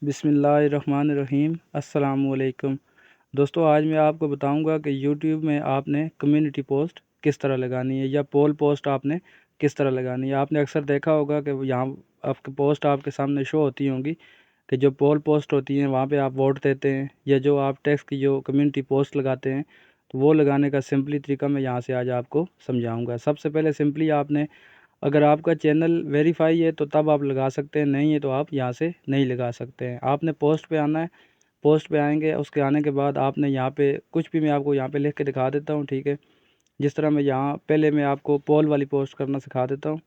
बिस्मिल्लाहिर्रहमानिर्रहीम अस्सलामुअलैकुम। दोस्तों, आज मैं आपको बताऊंगा कि यूट्यूब में आपने कम्युनिटी पोस्ट किस तरह लगानी है या पोल पोस्ट आपने किस तरह लगानी है। आपने अक्सर देखा होगा कि यहाँ आपकी पोस्ट आपके सामने शो होती होंगी कि जो पोल पोस्ट होती हैं वहाँ पे आप वोट देते हैं, या जो आप टेक्स्ट की जो कम्युनिटी पोस्ट लगाते हैं तो वो लगाने का सिंपली तरीका मैं यहाँ से आज आपको समझाऊँगा। सबसे पहले सिंपली आपने, अगर आपका चैनल वेरीफाई है तो तब आप लगा सकते हैं, नहीं है तो आप यहाँ से नहीं लगा सकते हैं। आपने पोस्ट पे आना है, पोस्ट पे आएंगे, उसके आने के बाद आपने यहाँ पे कुछ भी, मैं आपको यहाँ पे लिख के दिखा देता हूँ, ठीक है। जिस तरह मैं यहाँ पहले मैं आपको पोल वाली पोस्ट करना सिखा देता हूँ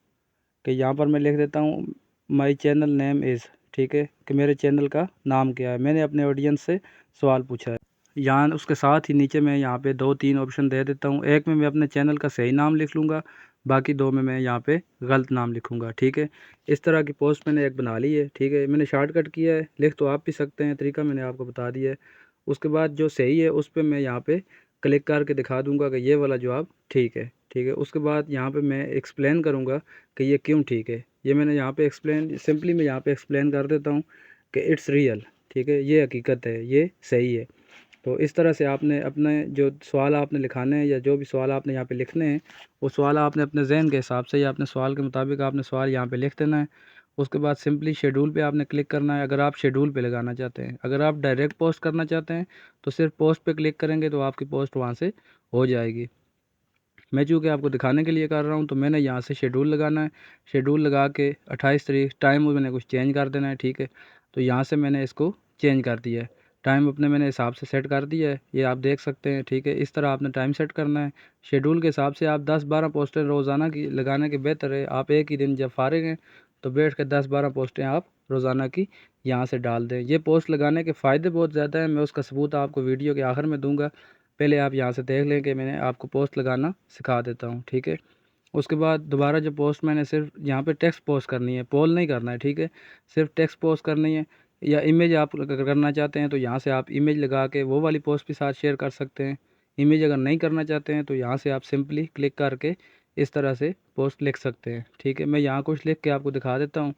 कि यहाँ पर मैं लिख देता हूँ माई चैनल नेम इज़, ठीक है, कि मेरे चैनल का नाम क्या है। मैंने अपने ऑडियंस से सवाल पूछा है। यहाँ उसके साथ ही नीचे मैं यहाँ पे 2-3 ऑप्शन दे देता हूँ। एक में मैं अपने चैनल का सही नाम लिख लूँगा, बाकी 2 में मैं यहाँ पे गलत नाम लिखूँगा, ठीक है। इस तरह की पोस्ट मैंने एक बना ली है, ठीक है। मैंने शॉर्टकट किया है, लिख तो आप भी सकते हैं, तरीका मैंने आपको बता दिया है। उसके बाद जो सही है उस पर मैं यहाँ पे क्लिक करके दिखा दूँगा कि ये वाला जवाब ठीक है, ठीक है। उसके बाद यहाँ पे मैं एक्सप्लेन करूँगा कि ये क्यों ठीक है। ये मैंने यहाँ पे एक्सप्लेन, सिंपली मैं यहाँ पे एक्सप्लेन कर देता हूँ कि इट्स रियल, ठीक है, ये हकीकत है, ये सही है। तो इस तरह से आपने अपने जो सवाल आपने लिखाने हैं या जो भी सवाल आपने यहाँ पे लिखने हैं, वो सवाल आपने अपने जहन के हिसाब से या अपने सवाल के मुताबिक आपने सवाल यहाँ पे लिख देना है। उसके बाद सिंपली शेड्यूल पे आपने क्लिक करना है, अगर आप शेड्यूल पे लगाना चाहते हैं। अगर आप डायरेक्ट पोस्ट करना चाहते हैं तो सिर्फ पोस्ट पे क्लिक करेंगे तो आपकी पोस्ट वहाँ से हो जाएगी। मैं चूँकि आपको दिखाने के लिए कर रहा हूँ तो मैंने यहाँ से शेड्यूल लगाना है। शेड्यूल लगा के 28 तारीख, टाइम मैंने कुछ चेंज कर देना है, ठीक है। तो यहाँ से मैंने इसको चेंज कर दिया है, टाइम अपने मैंने हिसाब से सेट कर दिया है, ये आप देख सकते हैं, ठीक है। इस तरह आपने टाइम सेट करना है। शेड्यूल के हिसाब से आप 10-12 पोस्टें रोज़ाना की लगाने के बेहतर है। आप एक ही दिन जब फारिग हैं तो बैठ कर 10-12 पोस्टें आप रोज़ाना की यहाँ से डाल दें। ये पोस्ट लगाने के फ़ायदे बहुत ज़्यादा हैं, मैं उसका सबूत आपको वीडियो के आखिर में दूँगा। पहले आप यहाँ से देख लें कि मैंने आपको पोस्ट लगाना सिखा देता हूँ, ठीक है। उसके बाद दोबारा जो पोस्ट मैंने सिर्फ यहाँ पे टेक्स्ट पोस्ट करनी है, पोल नहीं करना है, ठीक है। सिर्फ टेक्स्ट पोस्ट करनी है, या इमेज आप अगर करना चाहते हैं तो यहाँ से आप इमेज लगा के वो वाली पोस्ट भी साथ शेयर कर सकते हैं। इमेज अगर नहीं करना चाहते हैं तो यहाँ से आप सिंपली क्लिक करके इस तरह से पोस्ट लिख सकते हैं, ठीक है। मैं यहाँ कुछ लिख के आपको दिखा देता हूँ।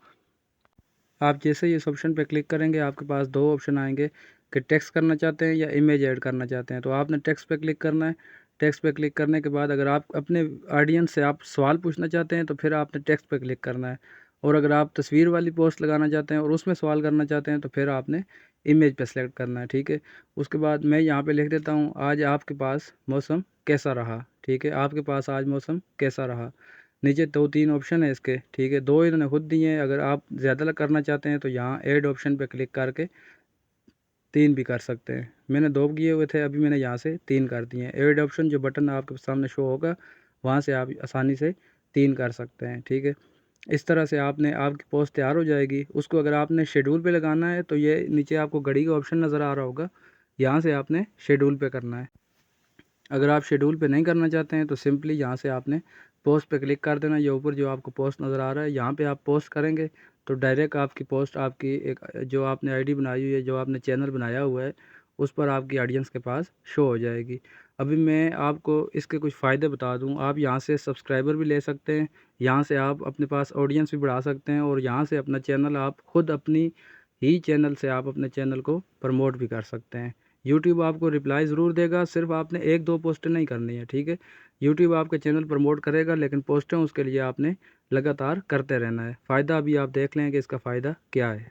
आप जैसे ही इस ऑप्शन पे क्लिक करेंगे आपके पास 2 ऑप्शन आएंगे कि टेक्स्ट करना चाहते हैं या इमेज ऐड करना चाहते हैं। तो आपने टेक्स्ट पे क्लिक करना है। टेक्स्ट पे क्लिक करने के बाद अगर आप अपने ऑडियंस से आप सवाल पूछना चाहते हैं तो फिर आपने टेक्स्ट पे क्लिक करना है। और अगर आप तस्वीर वाली पोस्ट लगाना चाहते हैं और उसमें सवाल करना चाहते हैं तो फिर आपने इमेज पे सेलेक्ट करना है, ठीक है। उसके बाद मैं यहाँ पे लिख देता हूँ, आज आपके पास मौसम कैसा रहा, ठीक है। आपके पास आज मौसम कैसा रहा। नीचे 2-3 ऑप्शन है इसके, ठीक है, 2 इन्होंने खुद दिए हैं। अगर आप ज़्यादा करना चाहते हैं तो यहाँ ऐड ऑप्शन पे क्लिक करके 3 भी कर सकते हैं। मैंने 2 किए हुए थे, अभी मैंने यहाँ से 3 कर दिए हैं। ऐड ऑप्शन जो बटन आपके सामने शो होगा वहाँ से आप आसानी से 3 कर सकते हैं, ठीक है। इस तरह से आपने आपकी पोस्ट तैयार हो जाएगी। उसको अगर आपने शेड्यूल पे लगाना है तो ये नीचे आपको घड़ी का ऑप्शन नज़र आ रहा होगा, यहाँ से आपने शेड्यूल पे करना है। अगर आप शेड्यूल पे नहीं करना चाहते हैं तो सिंपली यहाँ से आपने पोस्ट पे क्लिक कर देना। ये ऊपर जो आपको पोस्ट नज़र आ रहा है यहाँ पे आप पोस्ट करेंगे तो डायरेक्ट आपकी पोस्ट आपकी एक जो आपने आईडी बनाई हुई है, जो आपने चैनल बनाया हुआ है, उस पर आपकी ऑडियंस के पास शो हो जाएगी। अभी मैं आपको इसके कुछ फ़ायदे बता दूँ। आप यहाँ से सब्सक्राइबर भी ले सकते हैं, यहाँ से आप अपने पास ऑडियंस भी बढ़ा सकते हैं, और यहाँ से अपना चैनल आप खुद अपनी ही चैनल से आप अपने चैनल को प्रमोट भी कर सकते हैं। यूट्यूब आपको रिप्लाई ज़रूर देगा, सिर्फ आपने 1-2 पोस्टें नहीं करनी है, ठीक है। यूट्यूब आपके चैनल प्रमोट करेगा लेकिन पोस्टें उसके लिए आपने लगातार करते रहना है। फ़ायदा अभी आप देख लें कि इसका फ़ायदा क्या है।